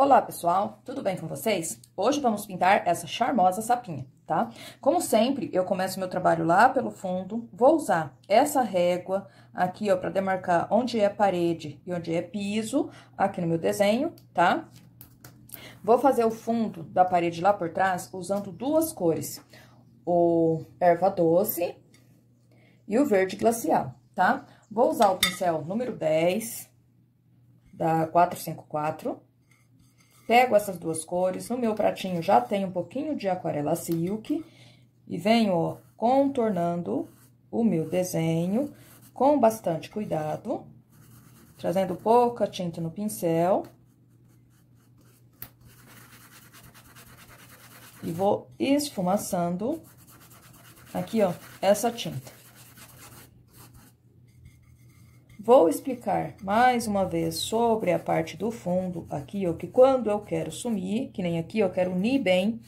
Olá, pessoal, tudo bem com vocês? Hoje vamos pintar essa charmosa sapinha, tá? Como sempre, eu começo meu trabalho lá pelo fundo, vou usar essa régua aqui, ó, pra demarcar onde é parede e onde é piso, aqui no meu desenho, tá? Vou fazer o fundo da parede lá por trás usando duas cores, o erva doce e o verde glacial, tá? Vou usar o pincel número 10 da 454. Pego essas duas cores, no meu pratinho já tem um pouquinho de aquarela silk e venho, ó, contornando o meu desenho com bastante cuidado, trazendo pouca tinta no pincel. E vou esfumaçando aqui, ó, essa tinta. Vou explicar mais uma vez sobre a parte do fundo aqui, ó, que quando eu quero sumir, que nem aqui eu quero unir bem,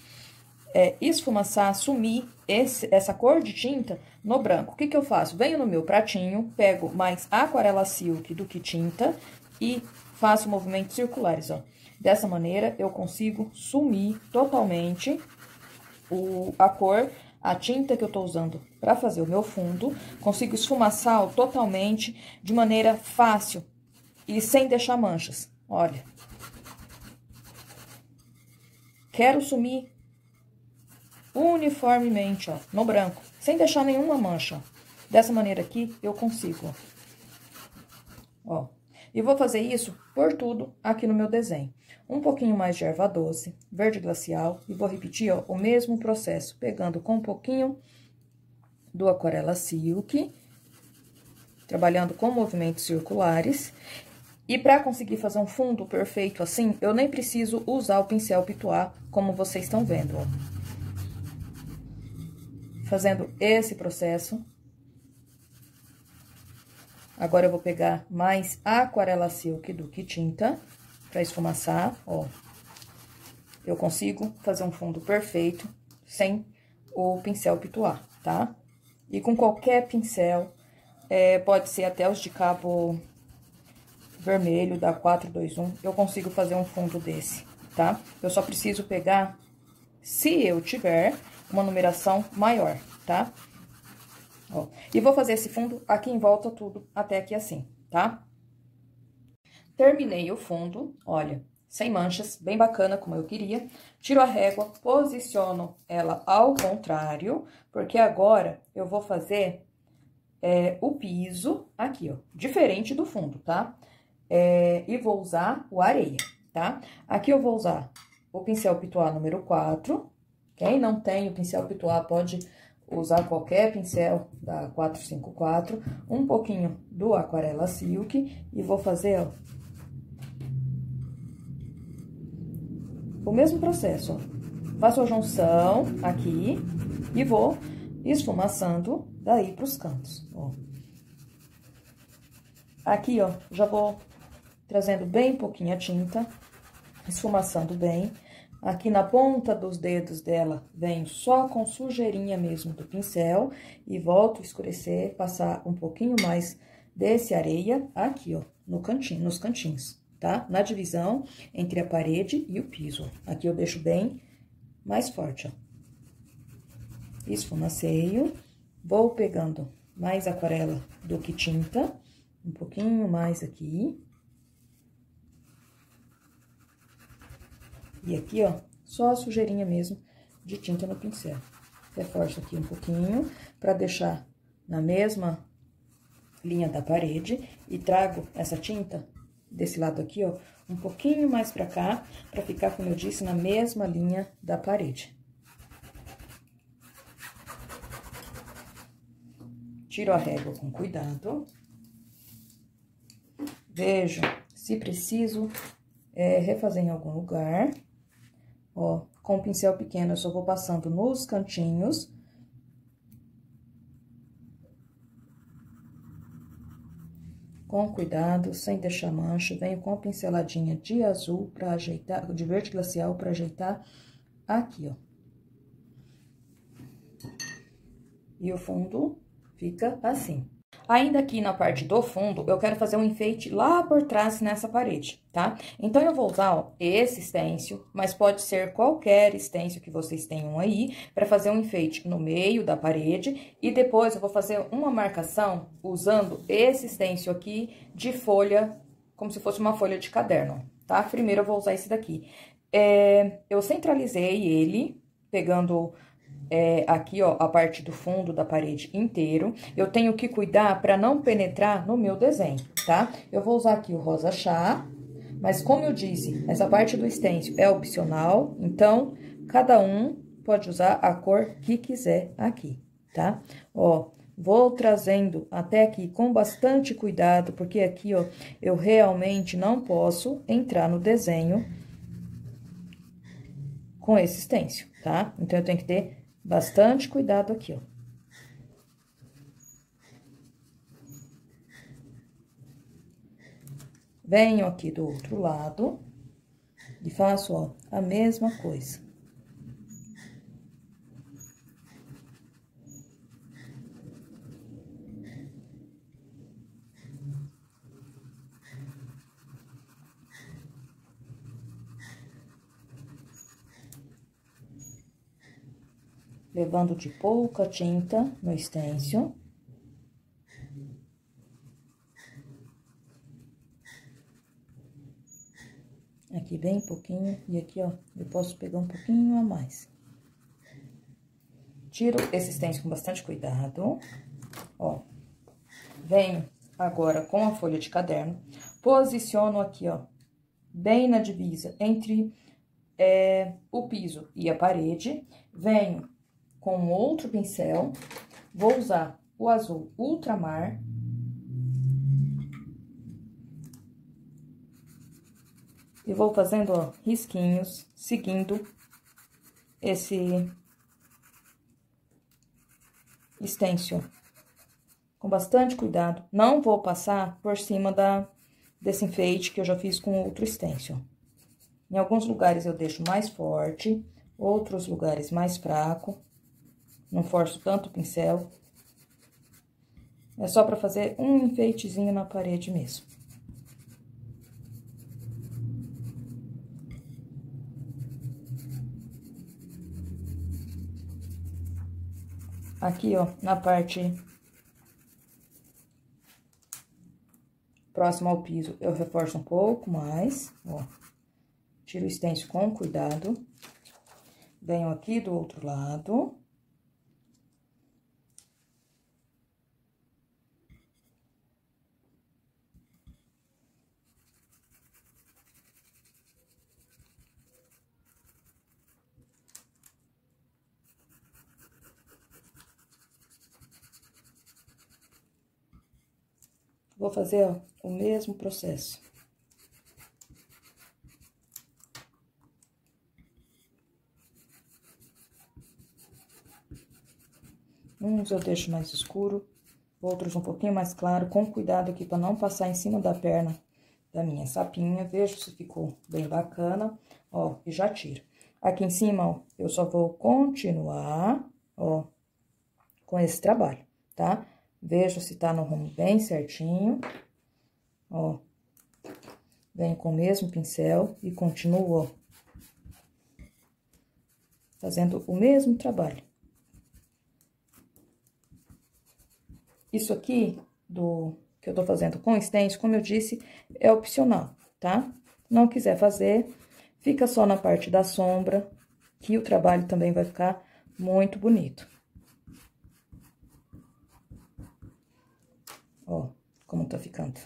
esfumaçar, sumir essa cor de tinta no branco. O que que eu faço? Venho no meu pratinho, pego mais aquarela silk do que tinta e faço movimentos circulares, ó. Dessa maneira, eu consigo sumir totalmente a cor, a tinta que eu tô usando para fazer o meu fundo, consigo esfumaçar totalmente de maneira fácil e sem deixar manchas. Olha. Quero sumir uniformemente, ó, no branco, sem deixar nenhuma mancha, ó. Dessa maneira aqui, eu consigo, ó. E vou fazer isso por tudo aqui no meu desenho. Um pouquinho mais de erva doce, verde glacial, e vou repetir, ó, o mesmo processo, pegando com um pouquinho do aquarela silk, trabalhando com movimentos circulares. E para conseguir fazer um fundo perfeito assim, eu nem preciso usar o pincel pituá, como vocês estão vendo, ó. Fazendo esse processo. Agora, eu vou pegar mais aquarela silk do que tinta, pra esfumaçar, ó. Eu consigo fazer um fundo perfeito sem o pincel pituá, tá? E com qualquer pincel, pode ser até os de cabo vermelho da 421, eu consigo fazer um fundo desse, tá? Eu só preciso pegar, se eu tiver, uma numeração maior, tá? Ó, e vou fazer esse fundo aqui em volta tudo, até aqui assim, tá? Terminei o fundo, olha, sem manchas, bem bacana como eu queria. Tiro a régua, posiciono ela ao contrário, porque agora eu vou fazer o piso aqui, ó, diferente do fundo, tá? E vou usar o areia, tá? Aqui eu vou usar o pincel pituá número 4. Quem não tem o pincel pituá pode usar qualquer pincel da 454, um pouquinho do aquarela silk e vou fazer, ó, o mesmo processo, ó. Faço a junção aqui e vou esfumaçando daí pros cantos, ó. Aqui, ó, já vou trazendo bem pouquinha tinta, esfumaçando bem. Aqui na ponta dos dedos dela, venho só com sujeirinha mesmo do pincel e volto a escurecer, passar um pouquinho mais desse areia aqui, ó, no cantinho, nos cantinhos, tá? Na divisão entre a parede e o piso. Aqui eu deixo bem mais forte, ó. Esfumaceio, vou pegando mais aquarela do que tinta, um pouquinho mais aqui. E aqui, ó, só a sujeirinha mesmo de tinta no pincel. Reforço aqui um pouquinho, pra deixar na mesma linha da parede. E trago essa tinta desse lado aqui, ó, um pouquinho mais pra cá, pra ficar, como eu disse, na mesma linha da parede. Tiro a régua com cuidado. Vejo se preciso refazer em algum lugar. Ó, com o pincel pequeno, eu só vou passando nos cantinhos. Com cuidado, sem deixar mancha. Venho com a pinceladinha de azul pra ajeitar, de verde glacial pra ajeitar aqui, ó. E o fundo fica assim. Ainda aqui na parte do fundo, eu quero fazer um enfeite lá por trás nessa parede, tá? Então, eu vou usar, ó, esse stencil, mas pode ser qualquer stencil que vocês tenham aí, para fazer um enfeite no meio da parede. E depois, eu vou fazer uma marcação usando esse stencil aqui de folha, como se fosse uma folha de caderno, tá? Primeiro, eu vou usar esse daqui. Eu centralizei ele, pegando... aqui, ó, a parte do fundo da parede inteiro. Eu tenho que cuidar para não penetrar no meu desenho, tá? Eu vou usar aqui o rosa chá, mas como eu disse, essa parte do stencil é opcional, então, cada um pode usar a cor que quiser aqui, tá? Ó, vou trazendo até aqui com bastante cuidado, porque aqui, ó, eu realmente não posso entrar no desenho com esse stencil, tá? Então, eu tenho que ter bastante cuidado aqui, ó. Venho aqui do outro lado e faço, ó, a mesma coisa. Levando de pouca tinta no stencil. Aqui bem pouquinho, e aqui, ó, eu posso pegar um pouquinho a mais. Tiro esse stencil com bastante cuidado, ó. Venho agora com a folha de caderno, posiciono aqui, ó, bem na divisa entre o piso e a parede. Venho com outro pincel, vou usar o azul ultramar. E vou fazendo, ó, risquinhos, seguindo esse stencil. Com bastante cuidado. Não vou passar por cima desse enfeite que eu já fiz com outro stencil. Em alguns lugares eu deixo mais forte, outros lugares mais fraco. Não forço tanto o pincel. É só pra fazer um enfeitezinho na parede mesmo. Aqui, ó, na parte próxima ao piso, eu reforço um pouco mais, ó. Tiro o stencil com cuidado. Venho aqui do outro lado. Vou fazer, ó, o mesmo processo. Uns eu deixo mais escuro, outros um pouquinho mais claro, com cuidado aqui para não passar em cima da perna da minha sapinha. Vejo se ficou bem bacana, ó, e já tiro. Aqui em cima, ó, eu só vou continuar, ó, com esse trabalho, tá? Vejo se tá no rumo bem certinho, ó. Venho com o mesmo pincel e continuo, ó, fazendo o mesmo trabalho. Isso aqui, que eu tô fazendo com stencil, como eu disse, é opcional, tá? Não quiser fazer, fica só na parte da sombra, que o trabalho também vai ficar muito bonito. Ó, como tá ficando.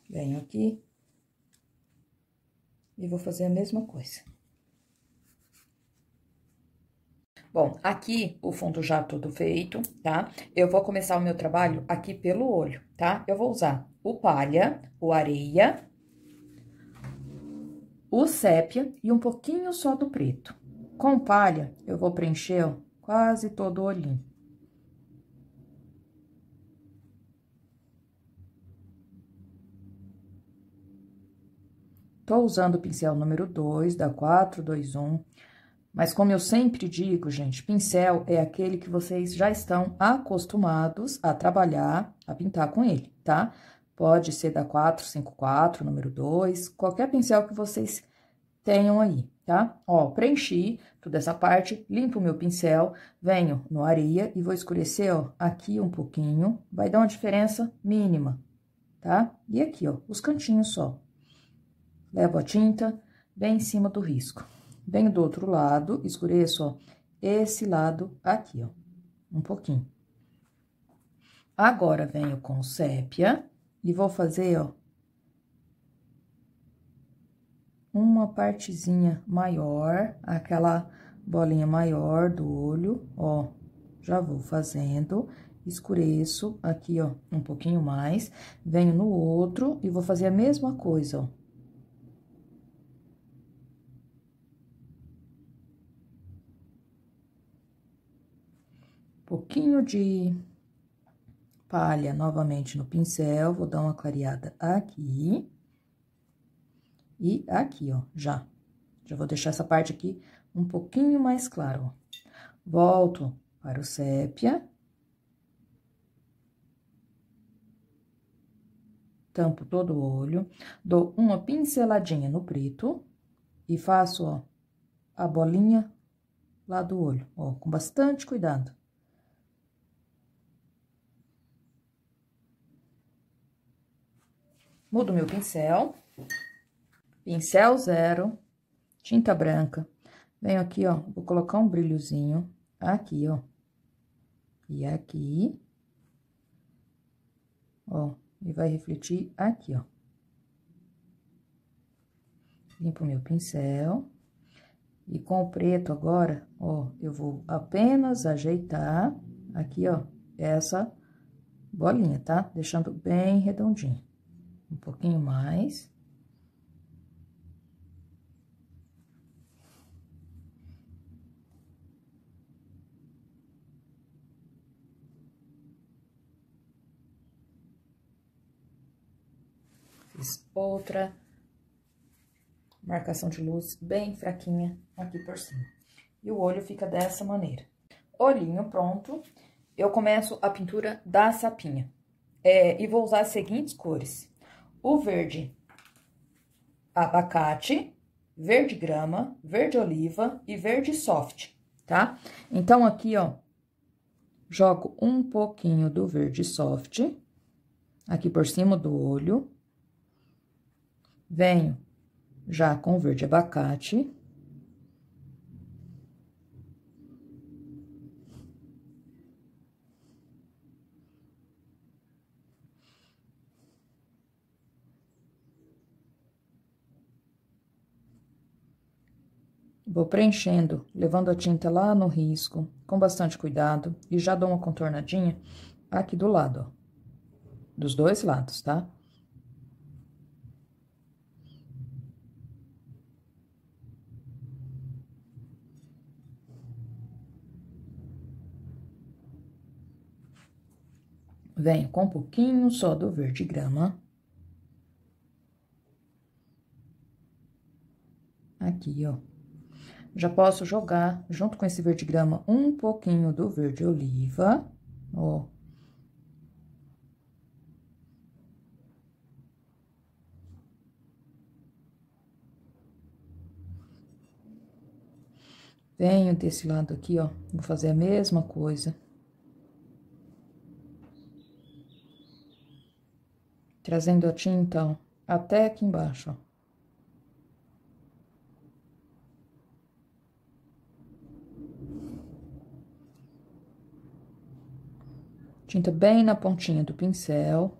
Venho aqui e vou fazer a mesma coisa. Bom, aqui o fundo já todo feito, tá? Eu vou começar o meu trabalho aqui pelo olho, tá? Eu vou usar o palha, o areia, o sépia e um pouquinho só do preto. Com palha, eu vou preencher, ó, quase todo o olhinho. Tô usando o pincel número 2, da 421. Mas como eu sempre digo, gente, pincel é aquele que vocês já estão acostumados a trabalhar, a pintar com ele, tá? Pode ser da 454, número 2, qualquer pincel que vocês tenham aí, tá? Ó, preenchi toda essa parte, limpo o meu pincel, venho no areia e vou escurecer, ó, aqui um pouquinho, vai dar uma diferença mínima, tá? E aqui, ó, os cantinhos só. Levo a tinta bem em cima do risco. Venho do outro lado, escureço, ó, esse lado aqui, ó, um pouquinho. Agora, venho com sépia e vou fazer, ó, uma partezinha maior, aquela bolinha maior do olho, ó, já vou fazendo, escureço aqui, ó, um pouquinho mais, venho no outro e vou fazer a mesma coisa, ó. Pouquinho de palha novamente no pincel, vou dar uma clareada aqui. E aqui, ó, já vou deixar essa parte aqui um pouquinho mais clara, ó. Volto para o sépia. Tampo todo o olho, dou uma pinceladinha no preto e faço, ó, a bolinha lá do olho, ó, com bastante cuidado. Mudo meu pincel, pincel 0, tinta branca. Venho aqui, ó, vou colocar um brilhozinho aqui, ó, e aqui, ó, e vai refletir aqui, ó. Limpo meu pincel. E com o preto agora, ó, eu vou apenas ajeitar aqui, ó, essa bolinha, tá? Deixando bem redondinho. Um pouquinho mais. Fiz outra marcação de luz bem fraquinha aqui por cima. E o olho fica dessa maneira. Olhinho pronto, eu começo a pintura da sapinha. E vou usar as seguintes cores: o verde abacate, verde grama, verde oliva e verde soft, tá? Então, aqui, ó, jogo um pouquinho do verde soft aqui por cima do olho. Venho já com o verde abacate. Vou preenchendo, levando a tinta lá no risco, com bastante cuidado, e já dou uma contornadinha aqui do lado, ó, dos dois lados, tá? Venho com um pouquinho só do verde grama. Aqui, ó. Já posso jogar, junto com esse verde grama, um pouquinho do verde oliva, ó. Venho desse lado aqui, ó, vou fazer a mesma coisa. Trazendo a tinta, ó, até aqui embaixo, ó. Tinta bem na pontinha do pincel.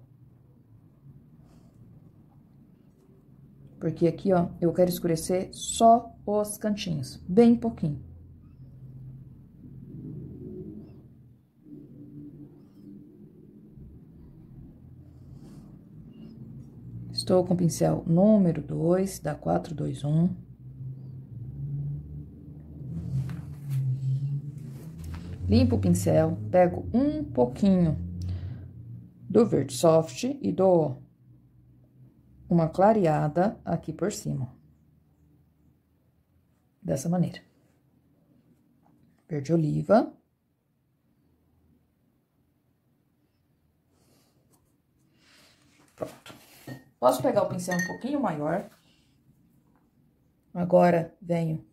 Porque aqui, ó, eu quero escurecer só os cantinhos, bem pouquinho. Estou com o pincel número 2, da 421. Limpo o pincel, pego um pouquinho do verde soft e dou uma clareada aqui por cima. Dessa maneira. Verde oliva. Pronto. Posso pegar o pincel um pouquinho maior. Agora, venho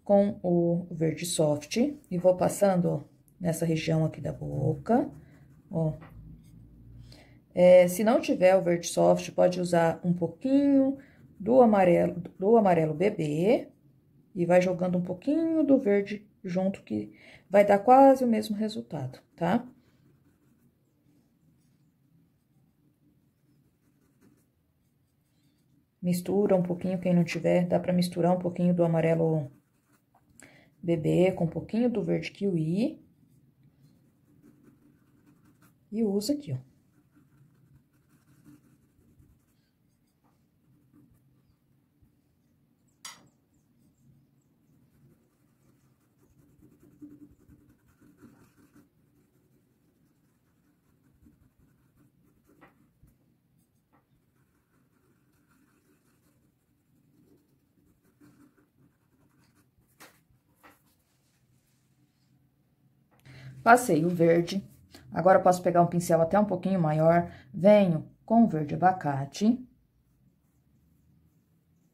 com o verde soft e vou passando, ó, nessa região aqui da boca, ó. Se não tiver o verde soft, pode usar um pouquinho do amarelo bebê e vai jogando um pouquinho do verde junto, que vai dar quase o mesmo resultado, tá? Mistura um pouquinho, quem não tiver, dá pra misturar um pouquinho do amarelo bebê com um pouquinho do verde kiwi. E usa aqui, ó. Passei o verde. Agora, eu posso pegar um pincel até um pouquinho maior. Venho com o verde abacate.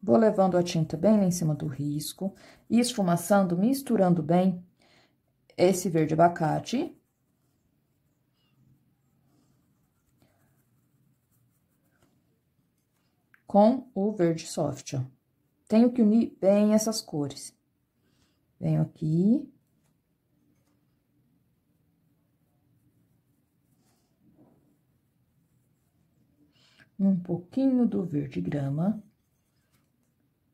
Vou levando a tinta bem lá em cima do risco. E esfumaçando, misturando bem esse verde abacate. Com o verde soft, ó. Tenho que unir bem essas cores. Venho aqui. Um pouquinho do verde grama.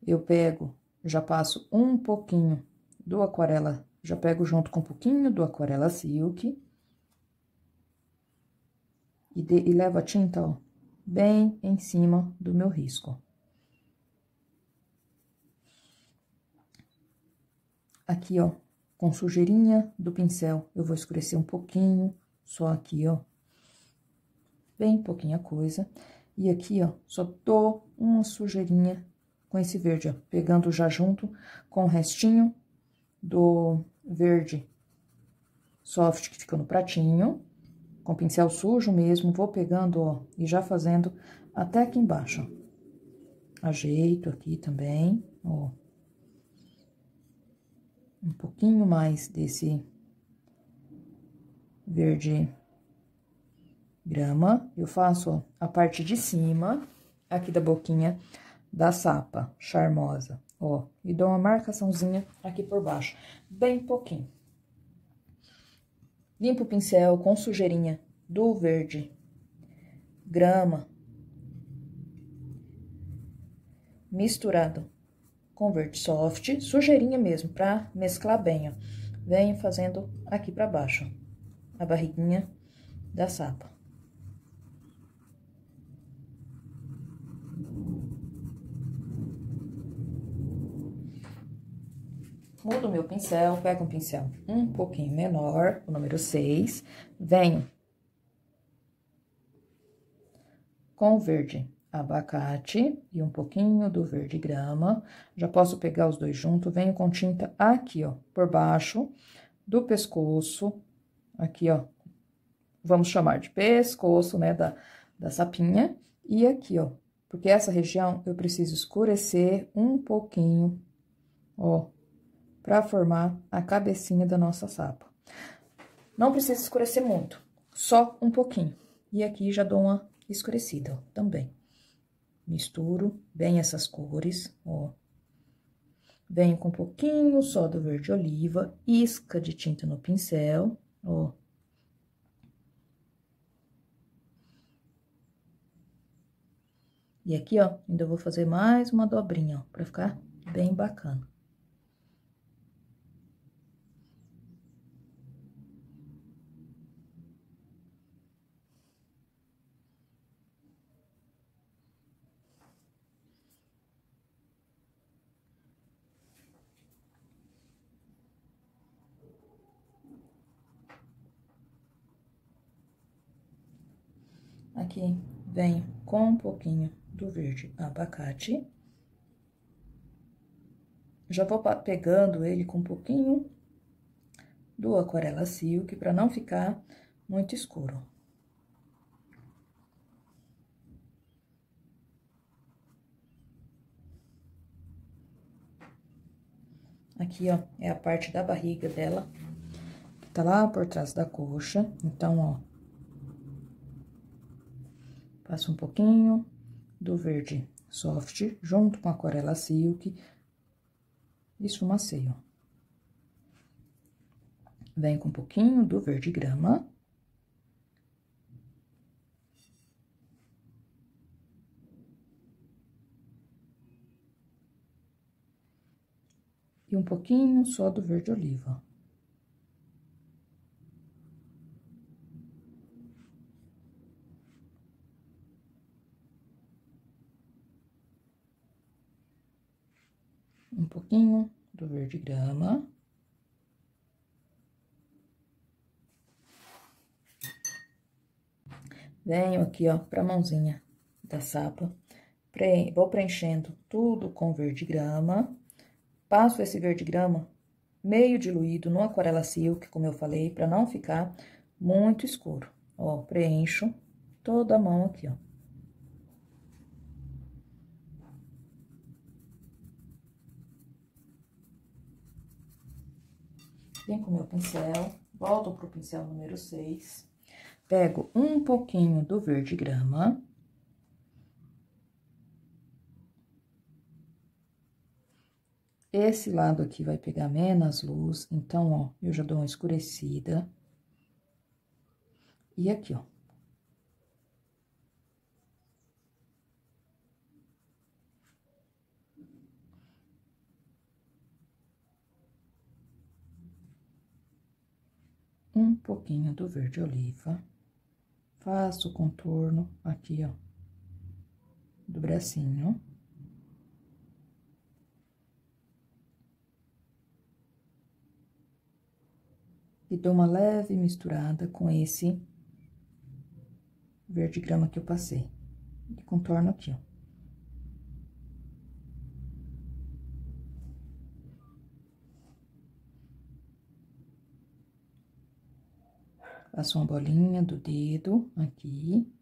Eu pego, já passo um pouquinho do aquarela, já pego junto com um pouquinho do aquarela silk. E levo a tinta, ó, bem em cima do meu risco. Aqui, ó, com sujeirinha do pincel, eu vou escurecer um pouquinho, só aqui, ó. Bem pouquinha coisa. E aqui, ó, só dou uma sujeirinha com esse verde, ó, pegando já junto com o restinho do verde soft que fica no pratinho, com pincel sujo mesmo, vou pegando, ó, e já fazendo até aqui embaixo, ó. Ajeito aqui também, ó. Um pouquinho mais desse verde grama. Eu faço, ó, a parte de cima, aqui da boquinha da sapa charmosa, ó. E dou uma marcaçãozinha aqui por baixo, bem pouquinho. Limpo o pincel com sujeirinha do verde grama, misturado com verde soft, sujeirinha mesmo, pra mesclar bem, ó. Venho fazendo aqui pra baixo, ó, a barriguinha da sapa. Mudo o meu pincel, pego um pincel um pouquinho menor, o número 6, venho com o verde abacate e um pouquinho do verde grama. Já posso pegar os dois juntos, venho com tinta aqui, ó, por baixo do pescoço, aqui, ó, vamos chamar de pescoço, né, da sapinha, e aqui, ó, porque essa região eu preciso escurecer um pouquinho, ó, pra formar a cabecinha da nossa sapa. Não precisa escurecer muito, só um pouquinho. E aqui já dou uma escurecida, ó, também. Misturo bem essas cores, ó. Venho com um pouquinho só do verde oliva, isca de tinta no pincel, ó. E aqui, ó, ainda vou fazer mais uma dobrinha, ó, pra ficar bem bacana. Aqui, venho com um pouquinho do verde abacate. Já vou pegando ele com um pouquinho do Aquarela Silk, para não ficar muito escuro. Aqui, ó, é a parte da barriga dela, que tá lá por trás da coxa. Então, ó, passo um pouquinho do verde soft junto com a Aquarela Silk e esfumaceio. Venho com um pouquinho do verde grama. E um pouquinho só do verde oliva. Um pouquinho do verde grama. Venho aqui, ó, pra mãozinha da sapa. Vou preenchendo tudo com verde grama. Passo esse verde grama meio diluído no Aquarela Silk, como eu falei, pra não ficar muito escuro. Ó, preencho toda a mão aqui, ó. Vem com o meu pincel, volto pro pincel número 6. Pego um pouquinho do verde grama. Esse lado aqui vai pegar menos luz, então, ó, eu já dou uma escurecida. E aqui, ó. Um pouquinho do verde oliva. Faço o contorno aqui, ó, do bracinho. E dou uma leve misturada com esse verde grama que eu passei. E contorno aqui, ó. Faço uma bolinha do dedo aqui.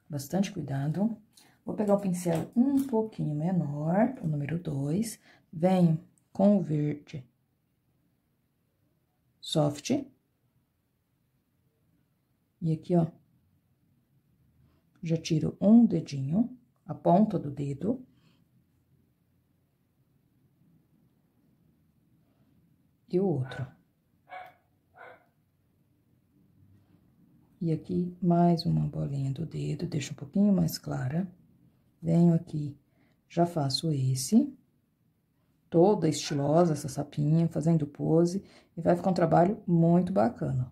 Bastante cuidado. Vou pegar o pincel um pouquinho menor, o número 2. Venho com o verde soft. E aqui, ó, já tiro um dedinho, a ponta do dedo. E o outro. E aqui, mais uma bolinha do dedo, deixo um pouquinho mais clara. Venho aqui, já faço esse. Toda estilosa essa sapinha, fazendo pose. E vai ficar um trabalho muito bacana.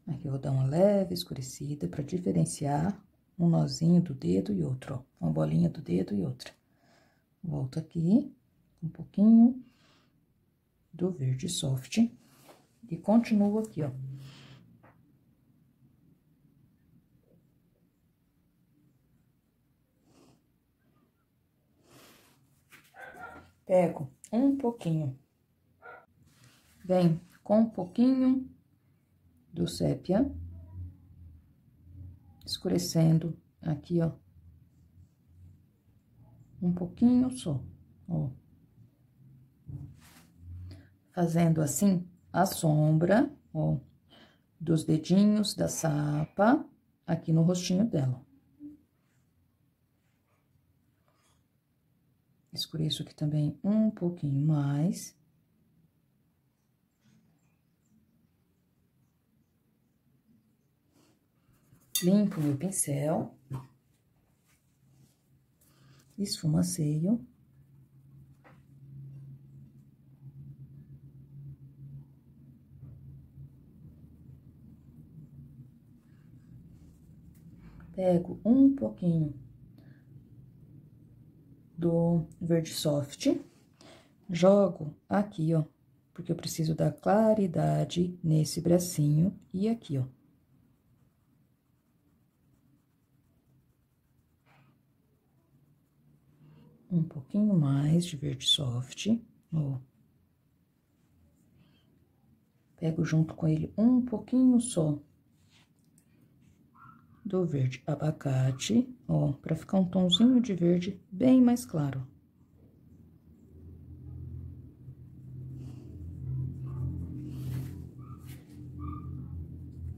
Aqui eu vou dar uma leve escurecida pra diferenciar um nozinho do dedo e outro, ó. Uma bolinha do dedo e outra. Volto aqui, um pouquinho do verde soft. E continuo aqui, ó. Pego um pouquinho. Venho com um pouquinho do sépia. Escurecendo aqui, ó. Um pouquinho só, ó. Fazendo assim a sombra, ó, dos dedinhos da sapa aqui no rostinho dela. Escureço aqui também um pouquinho mais. Limpo meu pincel. Esfumaceio. Pego um pouquinho do verde soft, jogo aqui, ó, porque eu preciso dar claridade nesse bracinho e aqui, ó. Um pouquinho mais de verde soft, ó. Pego junto com ele um pouquinho só do verde abacate, ó, pra ficar um tonzinho de verde bem mais claro.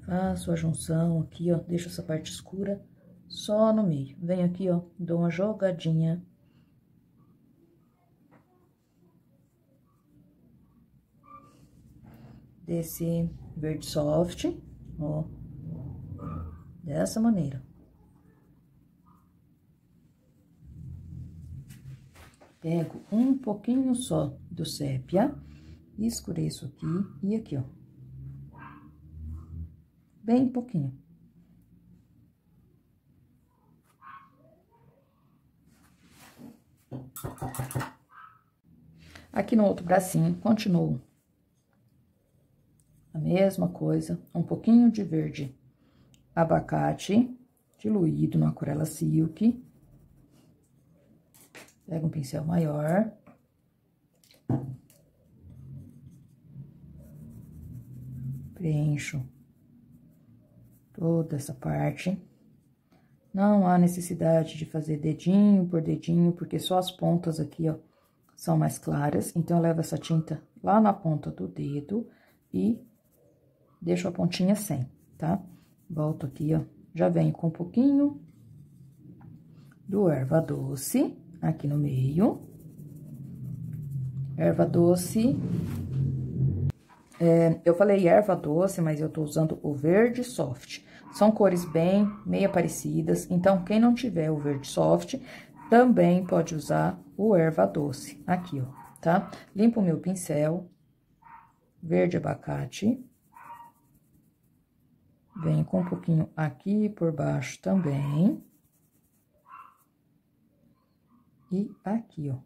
Faço a junção aqui, ó, deixo essa parte escura só no meio. Venho aqui, ó, dou uma jogadinha. Desse verde soft, ó, dessa maneira. Pego um pouquinho só do sépia, escureço aqui e aqui, ó. Bem pouquinho. Aqui no outro bracinho, continuo a mesma coisa, um pouquinho de verde abacate, diluído no Aquarela Silk. Pego um pincel maior. Preencho toda essa parte. Não há necessidade de fazer dedinho por dedinho, porque só as pontas aqui, ó, são mais claras. Então, eu levo essa tinta lá na ponta do dedo e deixo a pontinha sem, tá? Volto aqui, ó, já venho com um pouquinho do erva doce aqui no meio. Erva doce. Eu falei erva doce, mas eu tô usando o verde soft. São cores bem, meio parecidas, então, quem não tiver o verde soft, também pode usar o erva doce, aqui, ó, tá? Limpo o meu pincel, verde abacate. Venho com um pouquinho aqui por baixo também. E aqui, ó.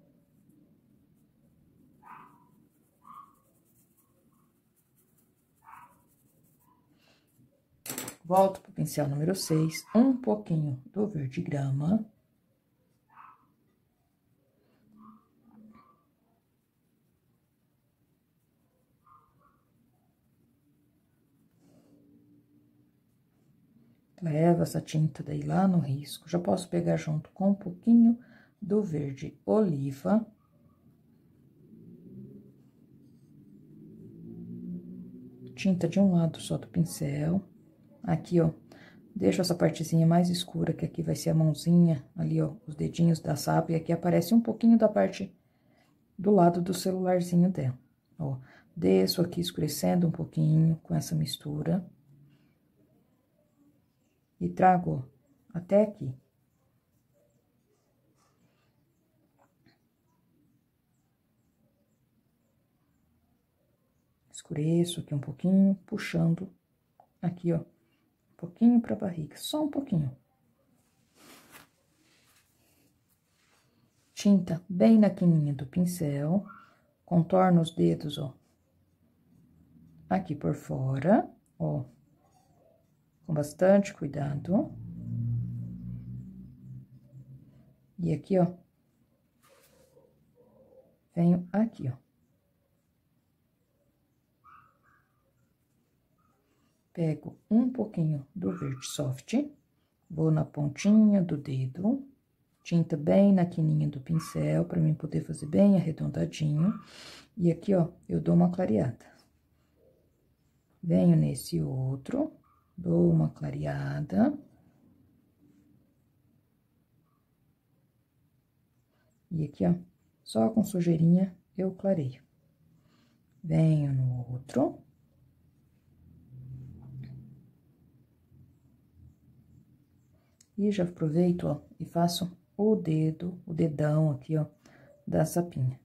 Volto pro pincel número 6, um pouquinho do verde grama. Levo essa tinta daí lá no risco. Já posso pegar junto com um pouquinho do verde oliva. Tinta de um lado só do pincel. Aqui, ó, deixo essa partezinha mais escura, que aqui vai ser a mãozinha, ali, ó, os dedinhos da sapa, e aqui aparece um pouquinho da parte do lado do celularzinho dela, ó. Desço aqui escurecendo um pouquinho com essa mistura. E trago até aqui. Escureço aqui um pouquinho, puxando aqui, ó, um pouquinho pra barriga, só um pouquinho. Tinta bem na quininha do pincel, contorno os dedos, ó, aqui por fora, ó, com bastante cuidado. E aqui, ó, venho aqui, ó. Pego um pouquinho do verde soft, vou na pontinha do dedo, tinta bem na quininha do pincel, pra mim poder fazer bem arredondadinho. E aqui, ó, eu dou uma clareada. Venho nesse outro, dou uma clareada. E aqui, ó, só com sujeirinha eu clareio. Venho no outro. E já aproveito, ó, e faço o dedo, o dedão aqui, ó, da sapinha.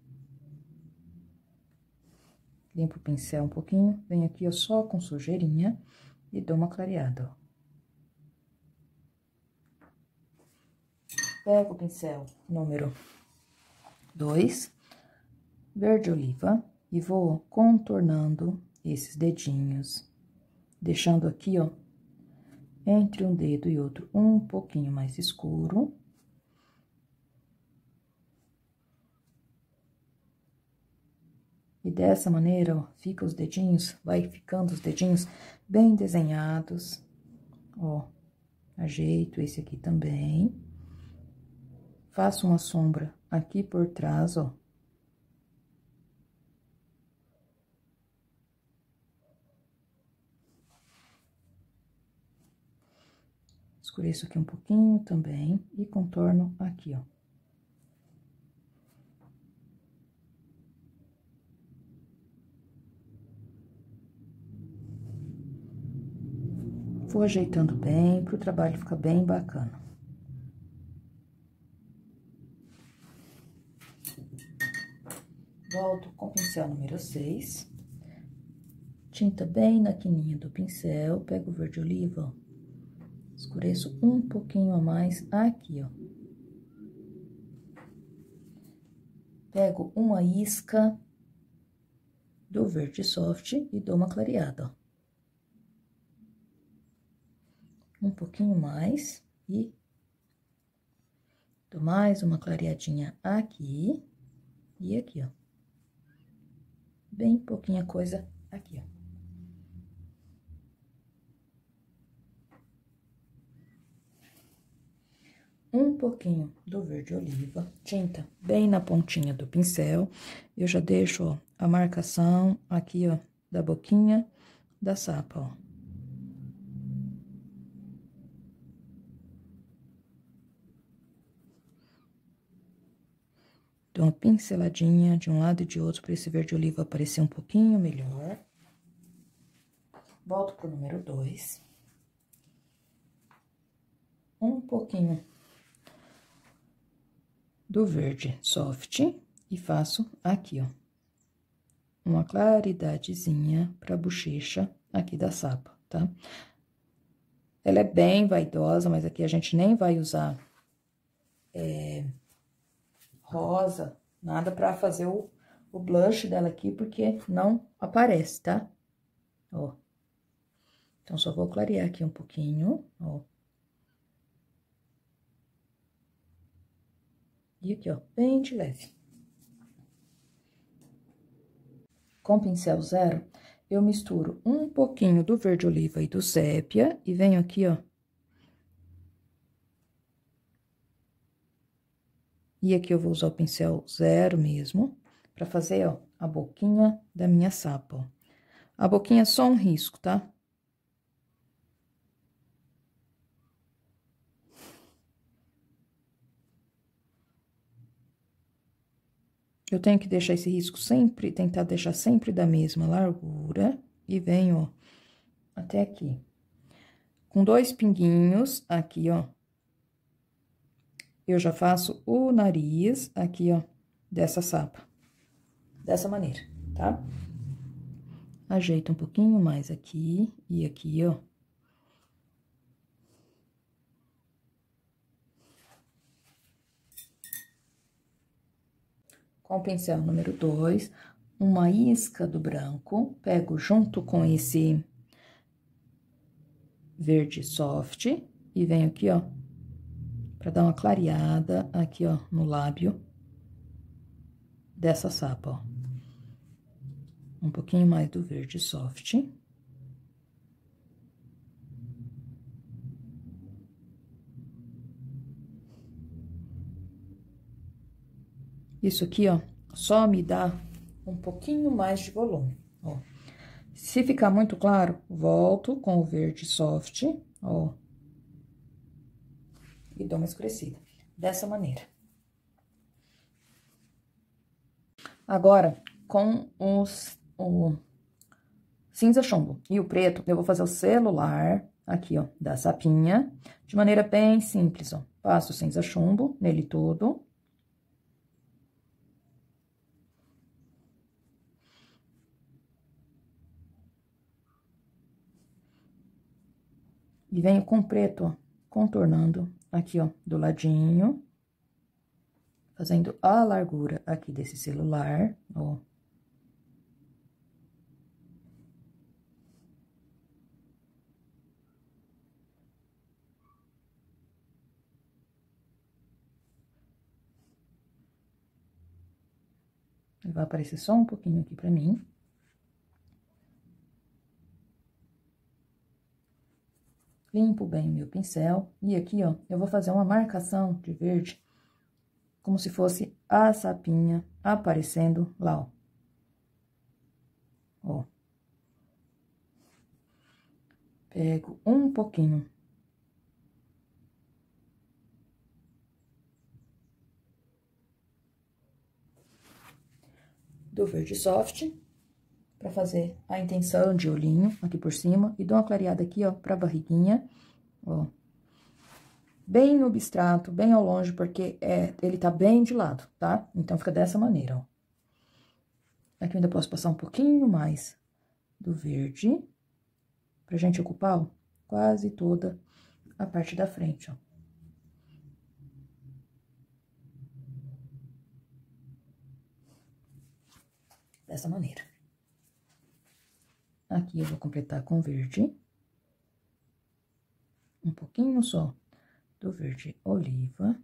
Limpo o pincel um pouquinho, venho aqui, ó, só com sujeirinha e dou uma clareada, ó. Pego o pincel número 2, verde oliva, E vou contornando esses dedinhos, deixando aqui, ó, entre um dedo e outro, um pouquinho mais escuro. E dessa maneira, ó, fica os dedinhos, vai ficando os dedinhos bem desenhados. Ó, ajeito esse aqui também. Faço uma sombra aqui por trás, ó. Escureço aqui um pouquinho também e contorno aqui, ó. Vou ajeitando bem, para o trabalho ficar bem bacana. Volto com o pincel número 6. Tinta bem na quininha do pincel, pego o verde oliva, ó. Escureço um pouquinho a mais aqui, ó. Pego uma isca do verde soft e dou uma clareada, ó. Um pouquinho mais e dou mais uma clareadinha aqui e aqui, ó. Bem pouquinha coisa aqui, ó. Um pouquinho do verde oliva, tinta bem na pontinha do pincel. Eu já deixo, ó, a marcação aqui, ó, da boquinha da sapa, ó. Dou uma pinceladinha de um lado e de outro para esse verde oliva aparecer um pouquinho melhor. Volto pro número 2. Um pouquinho do verde soft e faço aqui, ó, uma claridadezinha pra bochecha aqui da sapa, tá? Ela é bem vaidosa, mas aqui a gente nem vai usar rosa, nada pra fazer o blush dela aqui, porque não aparece, tá? Ó. Então, só vou clarear aqui um pouquinho, ó. E aqui, ó, bem de leve. Com pincel 0, eu misturo um pouquinho do verde oliva e do sépia e venho aqui, ó. E aqui eu vou usar o pincel 0 mesmo, pra fazer, ó, a boquinha da minha sapa, ó. A boquinha é só um risco, tá? Eu tenho que deixar esse risco sempre, tentar deixar sempre da mesma largura. E venho, ó, até aqui. Com 2 pinguinhos aqui, ó. Eu já faço o nariz aqui, ó, dessa sapa. Dessa maneira, tá? Ajeito um pouquinho mais aqui e aqui, ó. Com o pincel número 2, uma isca do branco, pego junto com esse verde soft e venho aqui, ó, pra dar uma clareada aqui, ó, no lábio dessa sapa, ó. Um pouquinho mais do verde soft. Isso aqui, ó, só me dá um pouquinho mais de volume, ó. Se ficar muito claro, volto com o verde soft, ó. E dou uma escurecida. Dessa maneira. Agora, com o cinza chumbo e o preto, eu vou fazer o celular aqui, ó, da sapinha, de maneira bem simples, ó. Passo o cinza chumbo nele todo. E venho com preto, ó, contornando aqui, ó, do ladinho. Fazendo a largura aqui desse celular, ó. Ele vai aparecer só um pouquinho aqui pra mim. Limpo bem o meu pincel. E aqui, ó, eu vou fazer uma marcação de verde, como se fosse a sapinha aparecendo lá, ó. Ó. Pego um pouquinho do verde soft, pra fazer a intenção de olhinho aqui por cima. E dou uma clareada aqui, ó, pra barriguinha, ó. Bem no abstrato, bem ao longe, porque ele tá bem de lado, tá? Então, fica dessa maneira, ó. Aqui eu ainda posso passar um pouquinho mais do verde, pra gente ocupar, ó, quase toda a parte da frente, ó. Dessa maneira. Aqui eu vou completar com verde. Um pouquinho só do verde oliva.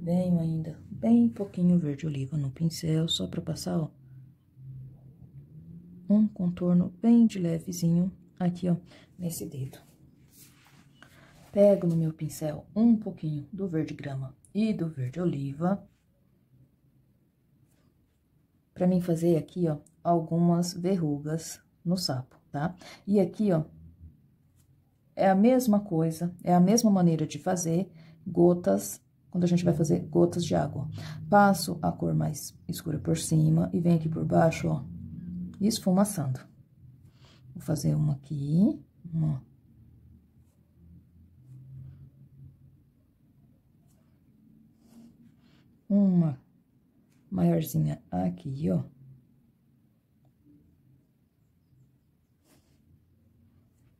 Venho ainda bem pouquinho verde oliva no pincel, só pra passar, ó, um contorno bem de levezinho aqui, ó, nesse dedo. Pego no meu pincel um pouquinho do verde grama e do verde oliva, pra mim fazer aqui, ó, algumas verrugas no sapo, tá? E aqui, ó, é a mesma coisa, é a mesma maneira de fazer gotas, quando a gente vai fazer gotas de água. Passo a cor mais escura por cima e venho aqui por baixo, ó, esfumaçando. Vou fazer uma aqui, uma maiorzinha aqui, ó.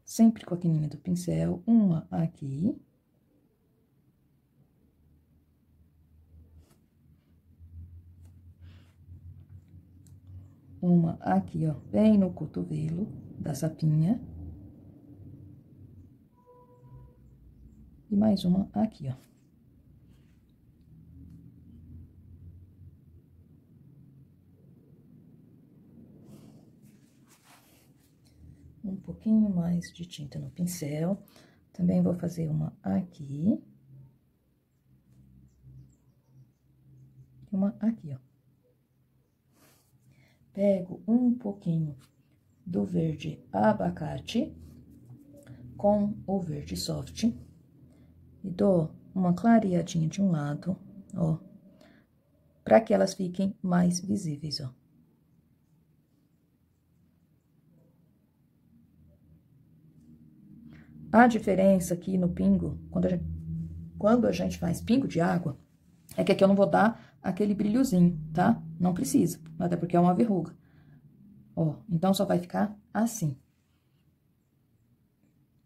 Sempre com a quininha do pincel, uma aqui. Uma aqui, ó, bem no cotovelo da sapinha. E mais uma aqui, ó. Um pouquinho mais de tinta no pincel. Também vou fazer uma aqui. E uma aqui, ó. Pego um pouquinho do verde abacate com o verde soft e dou uma clareadinha de um lado, ó, para que elas fiquem mais visíveis, ó. A diferença aqui no pingo, quando a gente faz pingo de água, é que aqui eu não vou dar aquele brilhozinho, tá? Não precisa, até porque é uma verruga. Ó, então, só vai ficar assim.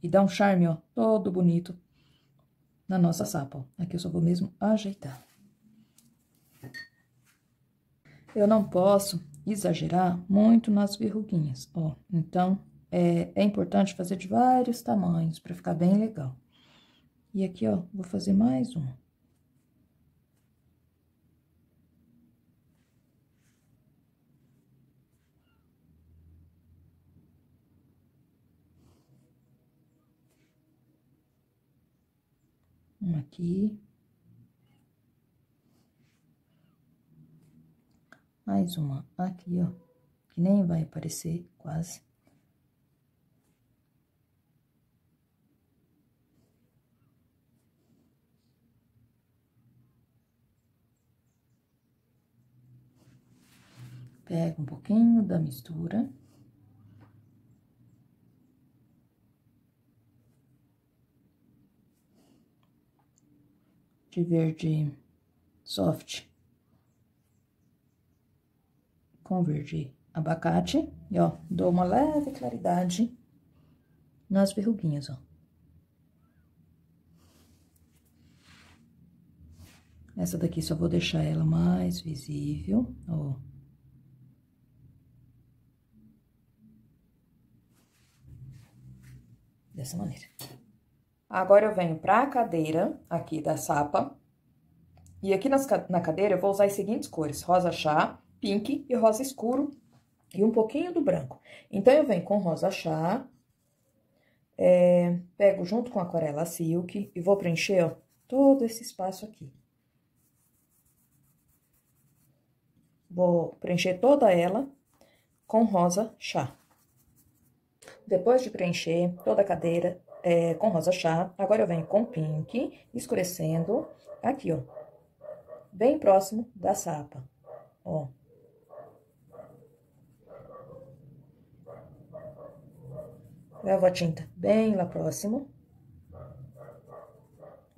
E dá um charme, ó, todo bonito na nossa sapa, ó. Aqui eu só vou mesmo ajeitar. Eu não posso exagerar muito nas verruguinhas, ó. Então, é importante fazer de vários tamanhos pra ficar bem legal. E aqui, ó, vou fazer mais uma. Uma aqui. Mais uma aqui, ó, que nem vai aparecer quase. Pego um pouquinho da mistura. De verde soft com verde abacate. E, ó, dou uma leve claridade nas verruguinhas, ó. Essa daqui só vou deixar ela mais visível, ó. Dessa maneira. Agora, eu venho pra cadeira aqui da sapa. E aqui na cadeira eu vou usar as seguintes cores: rosa chá, pink e rosa escuro. E um pouquinho do branco. Então, eu venho com rosa chá. Pego junto com a aquarela silk e vou preencher, ó, todo esse espaço aqui. Vou preencher toda ela com rosa chá. Depois de preencher toda a cadeira com rosa chá, agora eu venho com pink, escurecendo aqui, ó, bem próximo da sapa, ó. Levo a tinta bem lá próximo.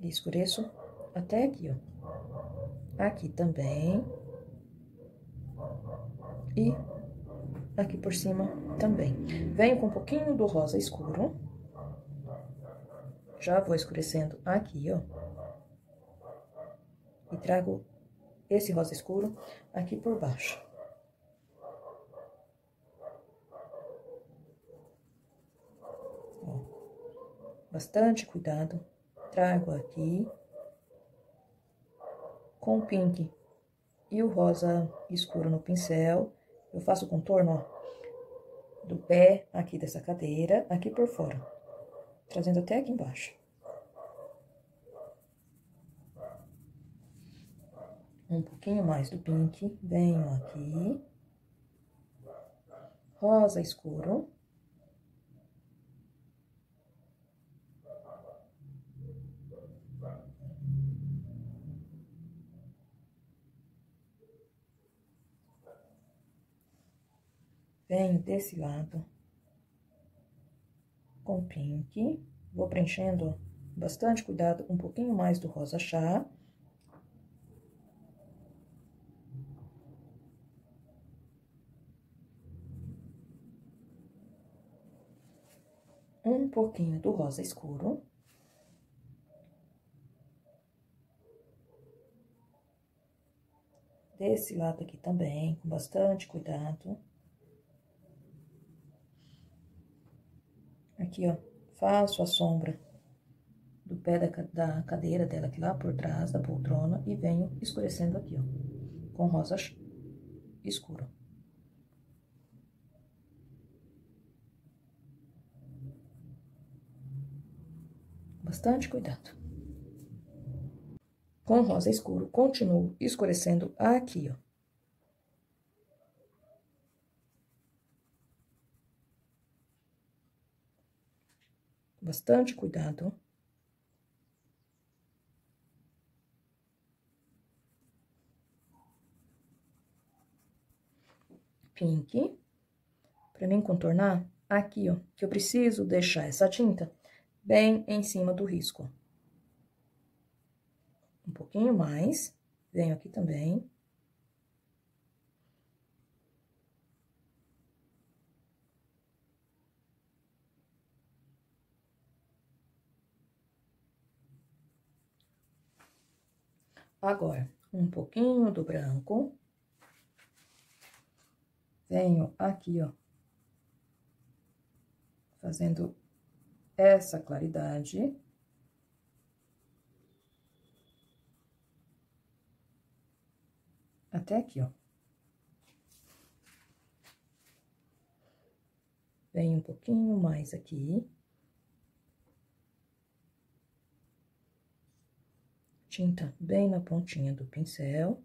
E escureço até aqui, ó. Aqui também. E aqui por cima também. Venho com um pouquinho do rosa escuro. Já vou escurecendo aqui, ó. E trago esse rosa escuro aqui por baixo. Ó. Bastante cuidado. Trago aqui. Com o pink e o rosa escuro no pincel, eu faço o contorno, ó, do pé aqui dessa cadeira, aqui por fora, trazendo até aqui embaixo. Um pouquinho mais do pink, venho aqui, rosa escuro. Venho desse lado, com pink, vou preenchendo, ó, bastante cuidado, um pouquinho mais do rosa chá. Um pouquinho do rosa escuro. Desse lado aqui também, com bastante cuidado. Aqui, ó, faço a sombra do pé da cadeira dela aqui lá por trás da poltrona e venho escurecendo aqui, ó, com rosa escuro. Bastante cuidado. Com rosa escuro, continuo escurecendo aqui, ó. Bastante cuidado. Pink. Pra mim contornar, aqui, ó, que eu preciso deixar essa tinta bem em cima do risco, ó. Um pouquinho mais, venho aqui também. Agora, um pouquinho do branco. Venho aqui, ó, fazendo essa claridade. Até aqui, ó. Venho um pouquinho mais aqui. Tinta bem na pontinha do pincel.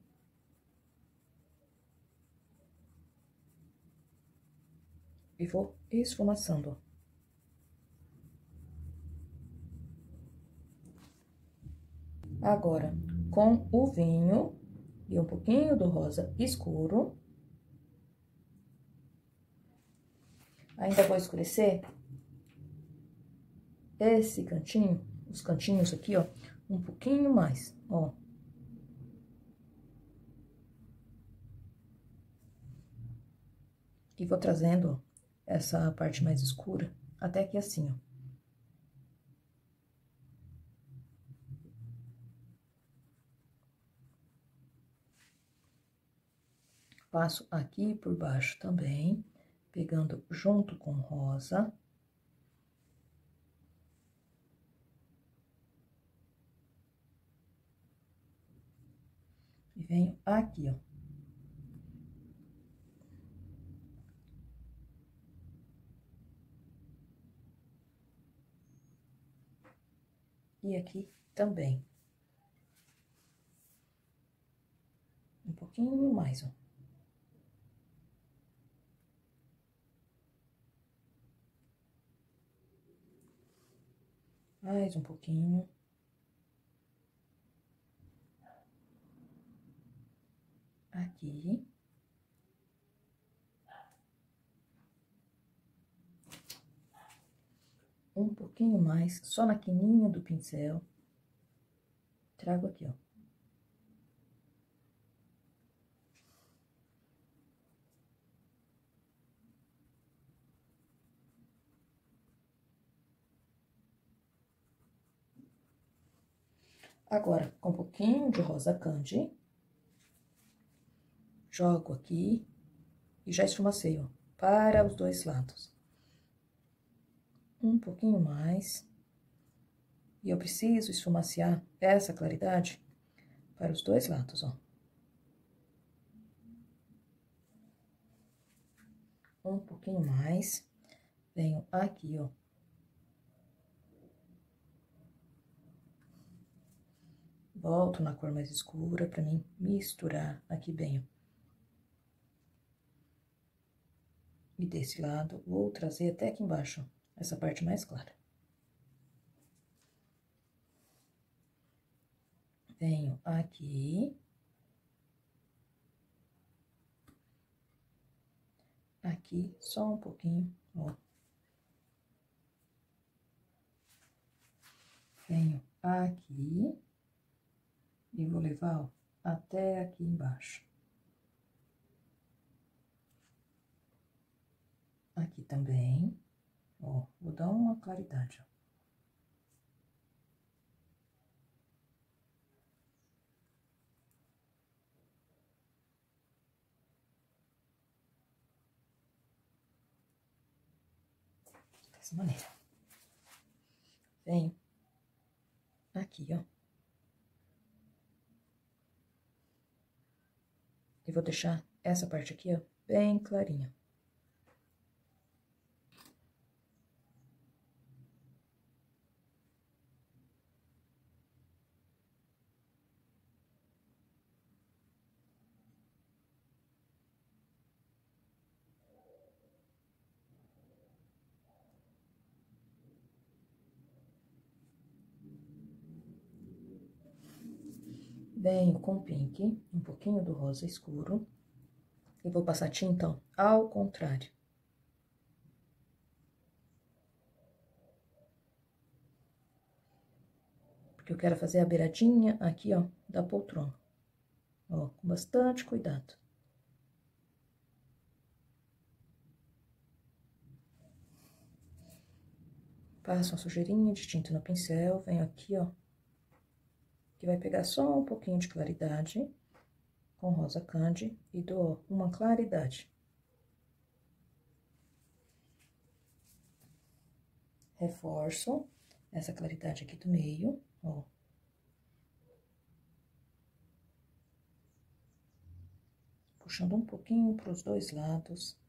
E vou esfumaçando, ó. Agora, com o vinho e um pouquinho do rosa escuro. Ainda vou escurecer esse cantinho, os cantinhos aqui, ó, um pouquinho mais, ó. E vou trazendo, ó, essa parte mais escura até aqui assim, ó. Passo aqui por baixo também, pegando junto com rosa. E venho aqui, ó. E aqui também. Um pouquinho mais, ó. Mais um pouquinho. Aqui. Um pouquinho mais, só na quininha do pincel. Trago aqui, ó. Agora, com um pouquinho de rosa candy, jogo aqui e já esfumacei, ó, para os dois lados. Um pouquinho mais. E eu preciso esfumaciar essa claridade para os dois lados, ó. Um pouquinho mais. Venho aqui, ó. Volto na cor mais escura pra mim misturar aqui bem, ó. E desse lado, vou trazer até aqui embaixo, ó, essa parte mais clara. Venho aqui. Aqui, só um pouquinho, ó. Venho aqui. E vou levar, ó, até aqui embaixo. Aqui também, ó, vou dar uma claridade, ó. Dessa maneira. Venho aqui, ó. E vou deixar essa parte aqui, ó, bem clarinha. Venho com pink, um pouquinho do rosa escuro. E vou passar tinta, ó, ao contrário. Porque eu quero fazer a beiradinha aqui, ó, da poltrona. Ó, com bastante cuidado. Passo uma sujeirinha de tinta no pincel, venho aqui, ó. Que vai pegar só um pouquinho de claridade com rosa candy e dou uma claridade. Reforço essa claridade aqui do meio, ó. Puxando um pouquinho para os dois lados.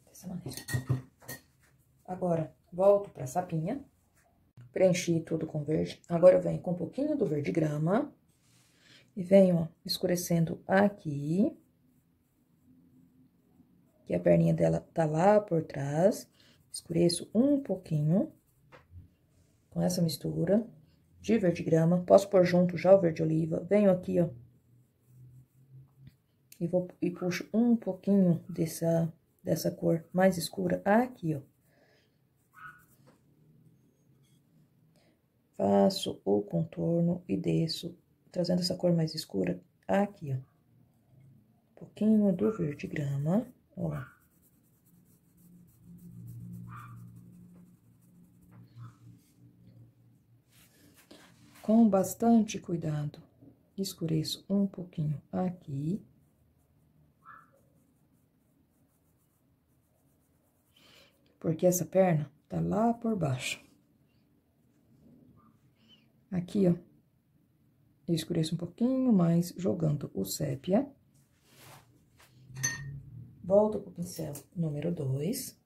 Dessa maneira. Agora, volto pra sapinha. Preenchi tudo com verde. Agora, eu venho com um pouquinho do verde grama. E venho, ó, escurecendo aqui. Que a perninha dela tá lá por trás. Escureço um pouquinho. Com essa mistura de verde grama. Posso pôr junto já o verde oliva. Venho aqui, ó. E puxo um pouquinho dessa cor mais escura aqui, ó. Faço o contorno e desço, trazendo essa cor mais escura aqui, ó. Um pouquinho do verde grama, ó. Com bastante cuidado, escureço um pouquinho aqui. porque essa perna tá lá por baixo. Aqui, ó, eu escureço um pouquinho mais, jogando o sépia. Volto pro pincel número 2.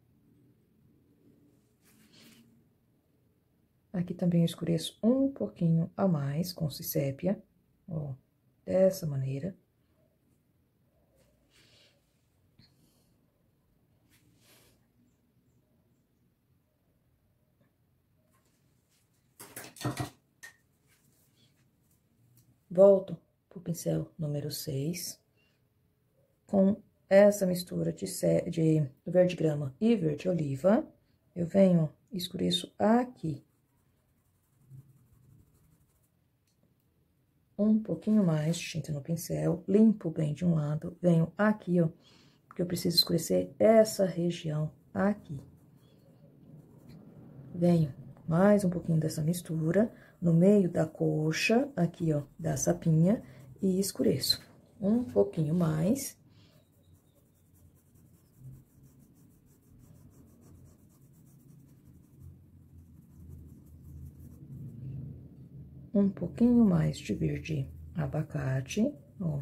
Aqui também eu escureço um pouquinho a mais com o sépia, ó, dessa maneira. Volto pro pincel número 6, com essa mistura de verde grama e verde oliva, eu venho, escureço aqui. Um pouquinho mais de tinta no pincel, limpo bem de um lado, venho aqui, ó, porque eu preciso escurecer essa região aqui. Venho mais um pouquinho dessa mistura no meio da coxa, aqui, ó, da sapinha, e escureço um pouquinho mais. Um pouquinho mais de verde abacate, ó.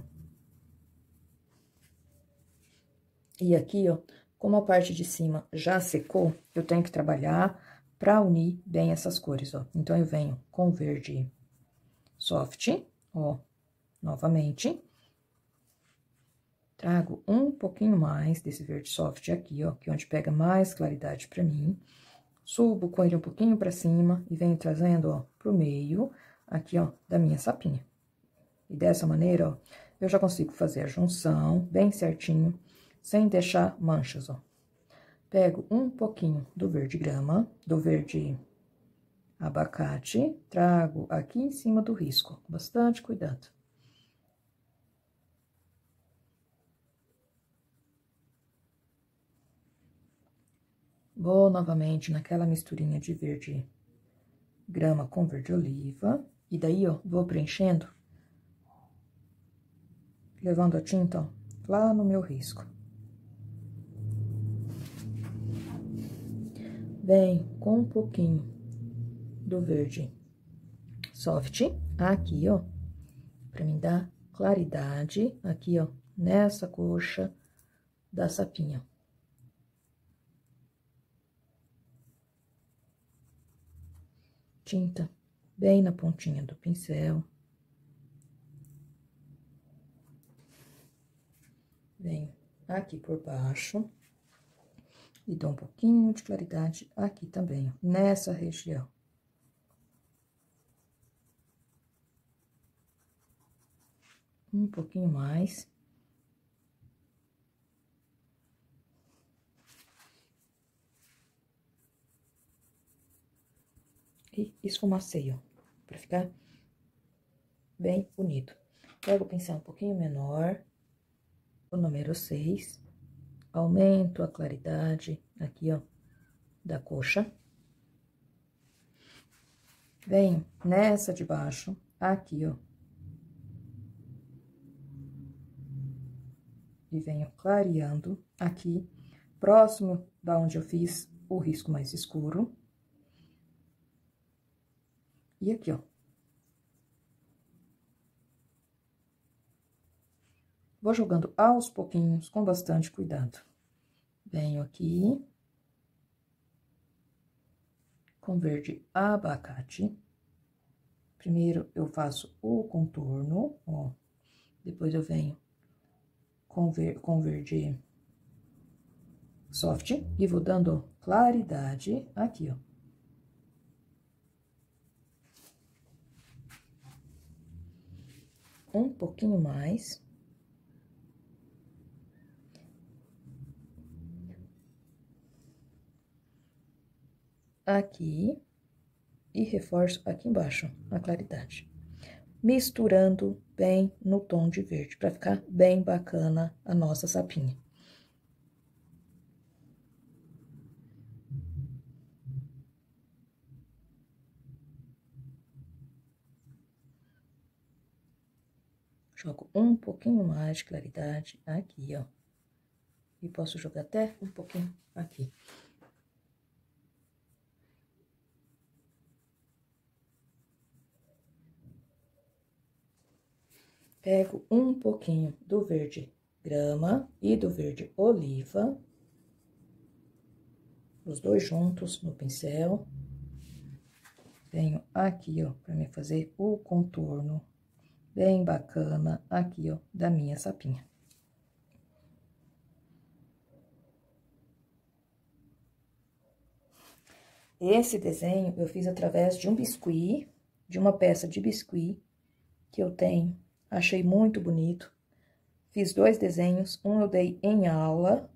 E aqui, ó, como a parte de cima já secou, eu tenho que trabalhar pra unir bem essas cores, ó. Então, eu venho com verde soft, ó, novamente. Trago um pouquinho mais desse verde soft aqui, ó, que é onde pega mais claridade pra mim. Subo com ele um pouquinho pra cima e venho trazendo, ó, pro meio, aqui, ó, da minha sapinha. E dessa maneira, ó, eu já consigo fazer a junção bem certinho, sem deixar manchas, ó. Pego um pouquinho do verde grama, do verde abacate, trago aqui em cima do risco, com bastante cuidado. Vou novamente naquela misturinha de verde grama com verde oliva, e daí, ó, vou preenchendo, levando a tinta, ó, lá no meu risco. Vem com um pouquinho do verde soft, aqui, ó, pra me dar claridade, aqui, ó, nessa coxa da sapinha. Tinta bem na pontinha do pincel. Venho aqui por baixo. E dou um pouquinho de claridade aqui também, ó, nessa região. Um pouquinho mais. E esfumacei, ó, pra ficar bem bonito. Pego o pincel um pouquinho menor, o número 6, aumento a claridade aqui, ó, da coxa. Venho nessa de baixo, aqui, ó. E venho clareando aqui, próximo da onde eu fiz o risco mais escuro. E aqui, ó. Vou jogando aos pouquinhos, com bastante cuidado. Venho aqui. Com verde abacate. Primeiro, eu faço o contorno, ó. Depois, eu venho com verde soft e vou dando claridade aqui, ó. Um pouquinho mais. Aqui. E reforço aqui embaixo a claridade. Misturando bem no tom de verde, pra ficar bem bacana a nossa sapinha. Jogo um pouquinho mais de claridade aqui, ó. E posso jogar até um pouquinho aqui. Pego um pouquinho do verde grama e do verde oliva, os dois juntos no pincel. Venho aqui, ó, pra me fazer o contorno bem bacana aqui, ó, da minha sapinha. Esse desenho eu fiz através de um biscuit, de uma peça de biscuit que eu tenho. Achei muito bonito. Fiz dois desenhos, um eu dei em aula,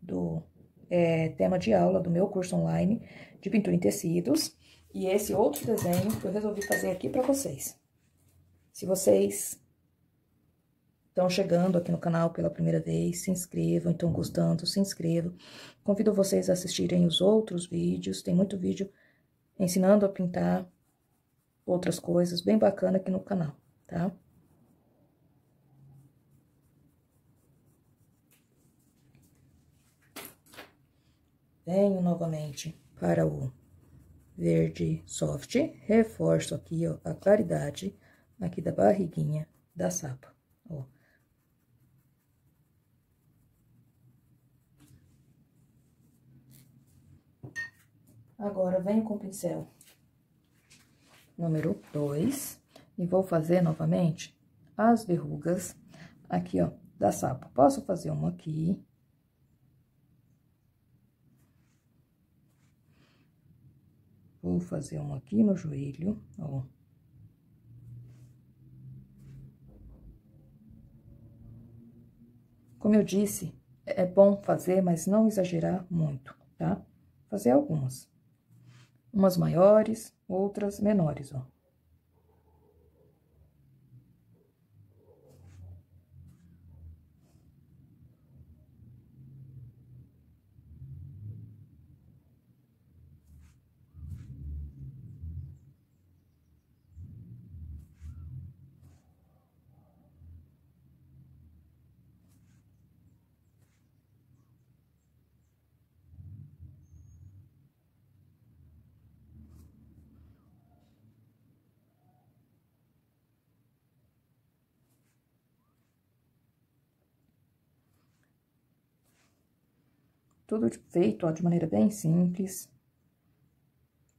tema de aula do meu curso online de pintura em tecidos. E esse outro desenho eu resolvi fazer aqui pra vocês. Se vocês estão chegando aqui no canal pela primeira vez, se inscrevam, estão gostando, se inscrevam. Convido vocês a assistirem os outros vídeos, tem muito vídeo ensinando a pintar outras coisas bem bacana aqui no canal, tá? Venho novamente para o verde soft, reforço aqui, ó, a claridade aqui da barriguinha da sapa, ó. Agora, venho com o pincel número 2 e vou fazer novamente as verrugas aqui, ó, da sapa. Posso fazer uma aqui. Vou fazer uma aqui no joelho, ó. Como eu disse, é bom fazer, mas não exagerar muito, tá? Fazer algumas. Umas maiores, outras menores, ó. Tudo feito, ó, de maneira bem simples.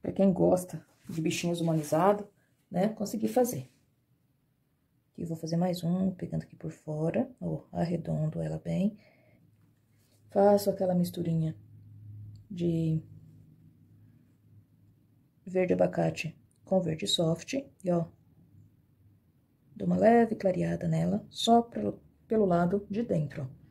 Pra quem gosta de bichinhos humanizados, né, conseguir fazer. Aqui eu vou fazer mais um, pegando aqui por fora, ó, arredondo ela bem. Faço aquela misturinha de verde abacate com verde soft, e ó, dou uma leve clareada nela, só pelo lado de dentro, ó.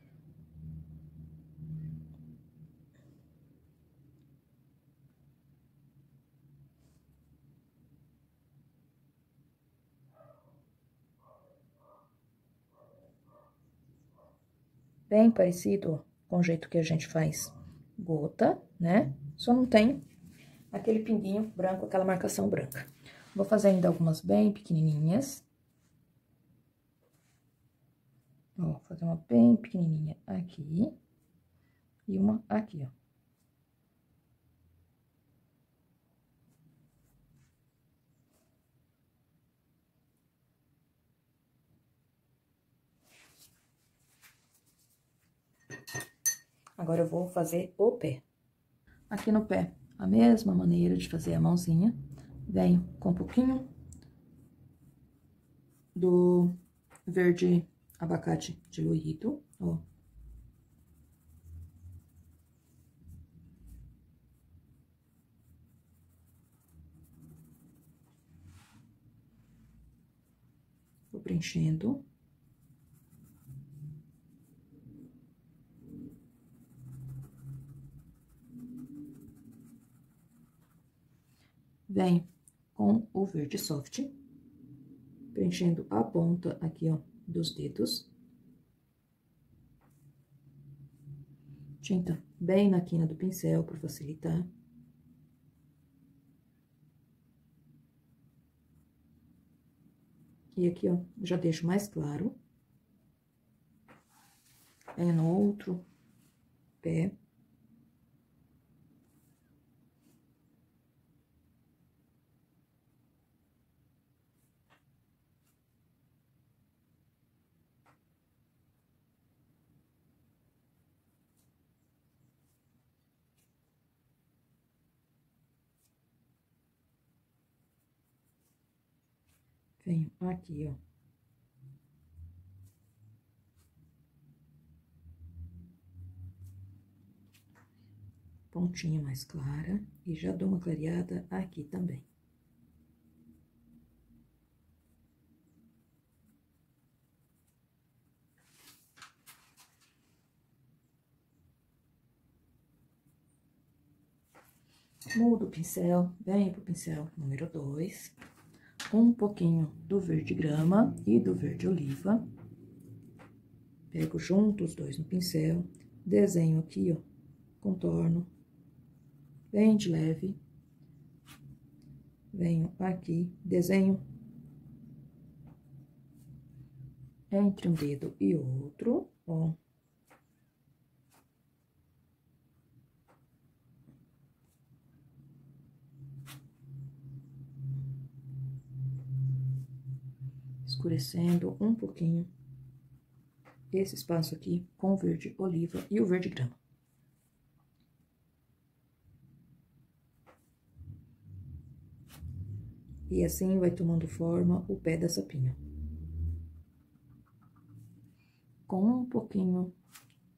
Bem parecido, ó, com o jeito que a gente faz gota, né? Só não tem aquele pinguinho branco, aquela marcação branca. Vou fazer ainda algumas bem pequenininhas. Ó, fazer uma bem pequenininha aqui e uma aqui, ó. Agora eu vou fazer o pé. Aqui no pé, a mesma maneira de fazer a mãozinha. Venho com um pouquinho do verde abacate diluído, ó. Vou preenchendo. Venho com o verde soft, preenchendo a ponta aqui, ó, dos dedos. Tinta bem na quina do pincel, para facilitar. E aqui, ó, já deixo mais claro. É no outro pé. Venho aqui, ó. Pontinha mais clara, e já dou uma clareada aqui também. Mudo o pincel, venho pro pincel número 2, um pouquinho do verde grama e do verde oliva. Pego junto os dois no pincel, desenho aqui, ó, contorno, bem de leve. Venho aqui, desenho entre um dedo e outro, ó. Escurecendo um pouquinho esse espaço aqui com o verde oliva e o verde grama. E assim vai tomando forma o pé da sapinha. Com um pouquinho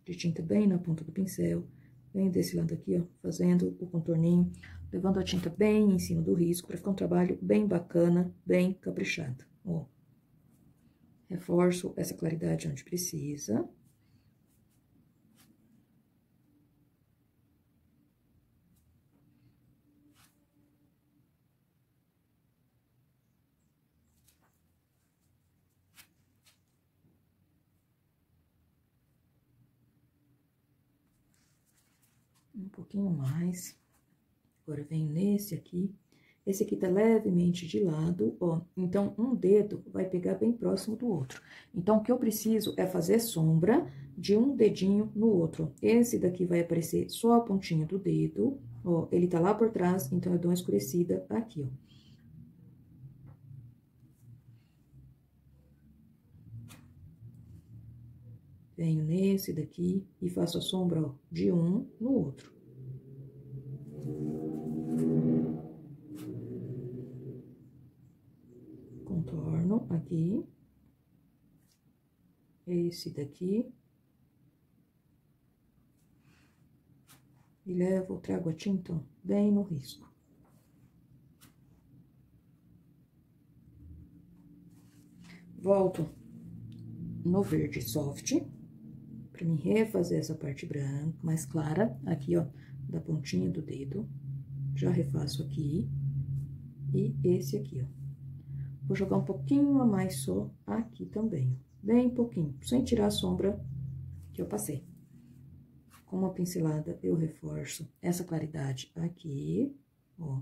de tinta bem na ponta do pincel, venho desse lado aqui, ó, fazendo o contorninho, levando a tinta bem em cima do risco, para ficar um trabalho bem bacana, bem caprichado, ó. Reforço essa claridade onde precisa. Um pouquinho mais. Agora, venho nesse aqui. Esse aqui tá levemente de lado, ó. Então, um dedo vai pegar bem próximo do outro. Então, o que eu preciso é fazer sombra de um dedinho no outro. Esse daqui vai aparecer só a pontinha do dedo, ó. Ele tá lá por trás, então eu dou uma escurecida aqui, ó. Venho nesse daqui e faço a sombra, ó, de um no outro. Contorno aqui. Esse daqui. E levo, trago a tinta, ó, bem no risco. Volto no verde soft, pra mim refazer essa parte branca, mais clara, aqui, ó, da pontinha do dedo. Já refaço aqui. E esse aqui, ó. Vou jogar um pouquinho a mais só aqui também, ó. Bem pouquinho, sem tirar a sombra que eu passei. Com uma pincelada, eu reforço essa claridade aqui, ó.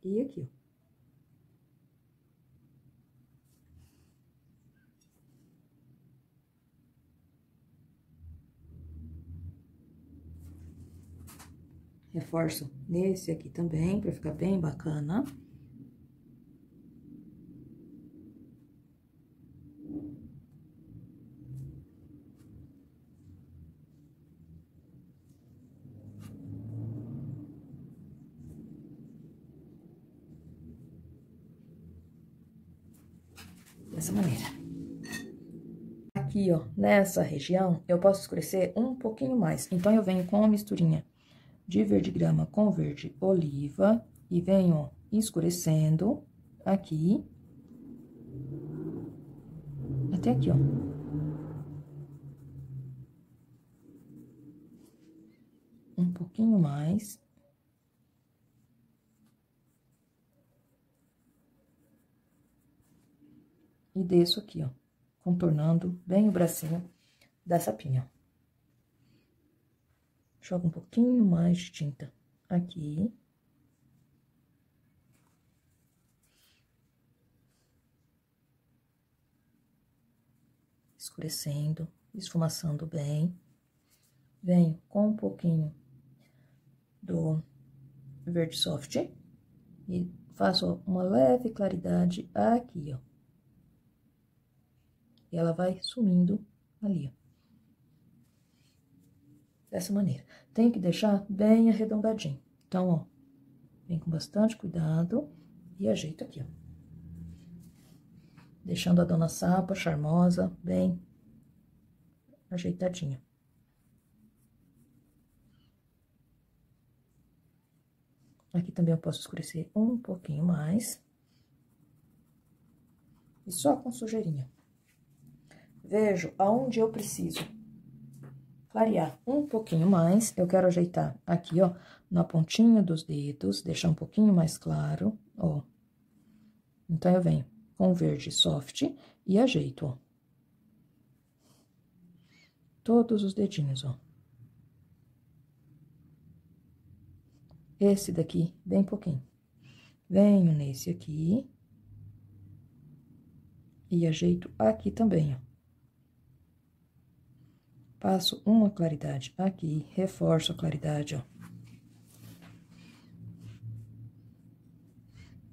E aqui, ó. Reforço nesse aqui também, pra ficar bem bacana. Dessa maneira. Aqui, ó, nessa região, eu posso escurecer um pouquinho mais. Então, eu venho com uma misturinha de verde grama com verde oliva e venho, ó, escurecendo aqui. Até aqui, ó. Um pouquinho mais. E desço aqui, ó, contornando bem o bracinho da sapinha. Jogo um pouquinho mais de tinta aqui. Escurecendo, esfumaçando bem. Venho com um pouquinho do verde soft e faço uma leve claridade aqui, ó. E ela vai sumindo ali, ó. Dessa maneira. Tem que deixar bem arredondadinho. Então, ó, vem com bastante cuidado E ajeito aqui, ó. Deixando a dona Sapa charmosa, bem ajeitadinha. Aqui também eu posso escurecer um pouquinho mais. E só com sujeirinha. Vejo aonde eu preciso clarear um pouquinho mais. Eu quero ajeitar aqui, ó, na pontinha dos dedos, deixar um pouquinho mais claro, ó. Então, eu venho com o verde soft e ajeito, ó. Todos os dedinhos, ó. Esse daqui, bem pouquinho. Venho nesse aqui. E ajeito aqui também, ó. Passo uma claridade aqui, reforço a claridade, ó.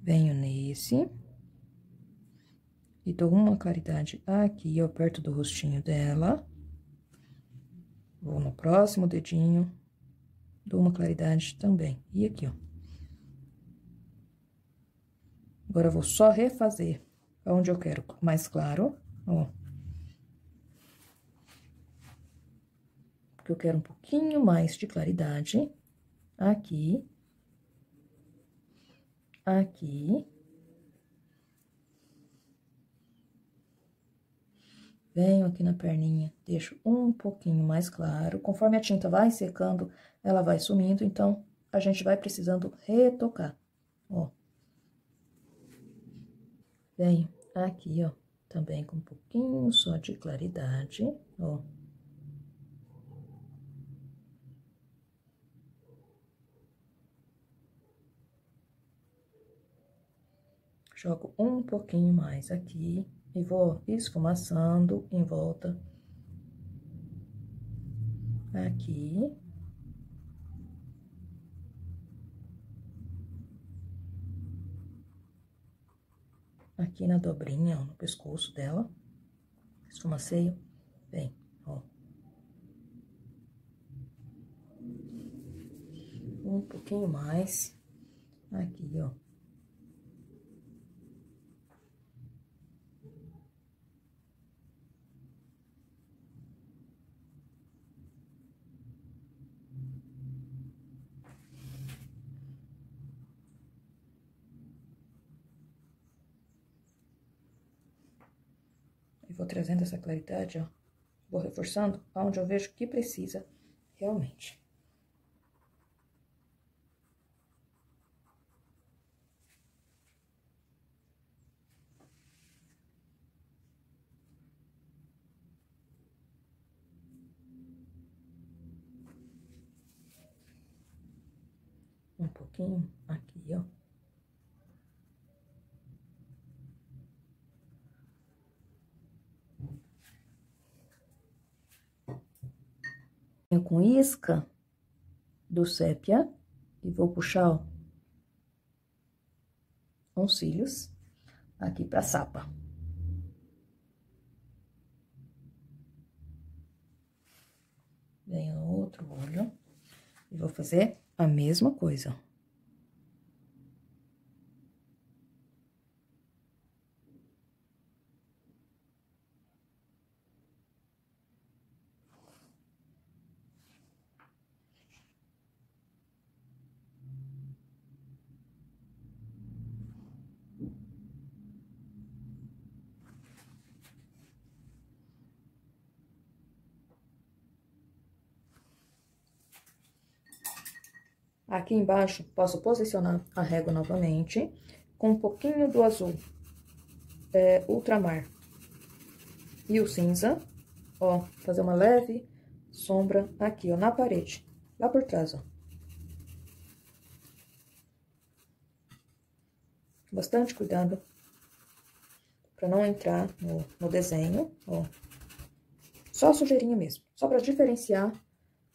Venho nesse. E dou uma claridade aqui, ó, perto do rostinho dela. Vou no próximo dedinho. Dou uma claridade também. E aqui, ó. Agora, eu vou só refazer onde eu quero mais claro, ó. Porque eu quero um pouquinho mais de claridade. Aqui. Aqui. Venho aqui na perninha, deixo um pouquinho mais claro. Conforme a tinta vai secando, ela vai sumindo, então, a gente vai precisando retocar, ó. Venho aqui, ó, também com um pouquinho só de claridade, ó. Jogo um pouquinho mais aqui e vou esfumaçando em volta. Aqui. Aqui na dobrinha, ó, no pescoço dela. Esfumaceio bem, ó. Um pouquinho mais. Aqui, ó. E vou trazendo essa claridade, ó. Vou reforçando aonde eu vejo que precisa realmente. Um pouquinho aqui, ó. Venho com isca do sépia e vou puxar, ó, uns cílios aqui pra sapa. Venho no outro olho e vou fazer a mesma coisa. Aqui embaixo, posso posicionar a régua novamente, com um pouquinho do azul, ultramar, e o cinza, ó, fazer uma leve sombra aqui, ó, na parede, lá por trás, ó. Bastante cuidado pra não entrar no desenho, ó. Só sujeirinha mesmo, só pra diferenciar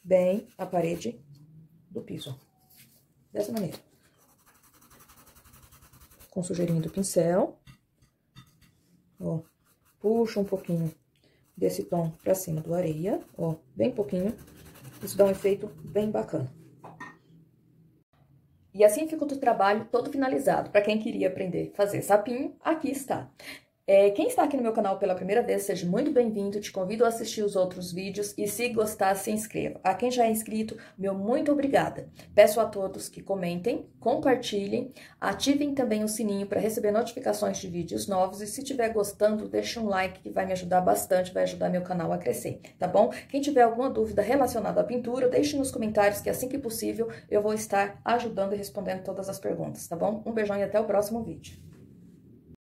bem a parede do piso, ó. Dessa maneira. Com sujeirinha do pincel. Ó, puxo um pouquinho desse tom pra cima do areia, ó, bem pouquinho. Isso dá um efeito bem bacana. E assim fica o trabalho todo finalizado. Para quem queria aprender a fazer sapinho, aqui está. Quem está aqui no meu canal pela primeira vez, seja muito bem-vindo, te convido a assistir os outros vídeos e se gostar, se inscreva. A quem já é inscrito, meu muito obrigada. Peço a todos que comentem, compartilhem, ativem também o sininho para receber notificações de vídeos novos e se estiver gostando, deixe um like que vai me ajudar bastante, vai ajudar meu canal a crescer, tá bom? Quem tiver alguma dúvida relacionada à pintura, deixe nos comentários que assim que possível eu vou estar ajudando e respondendo todas as perguntas, tá bom? Um beijão e até o próximo vídeo.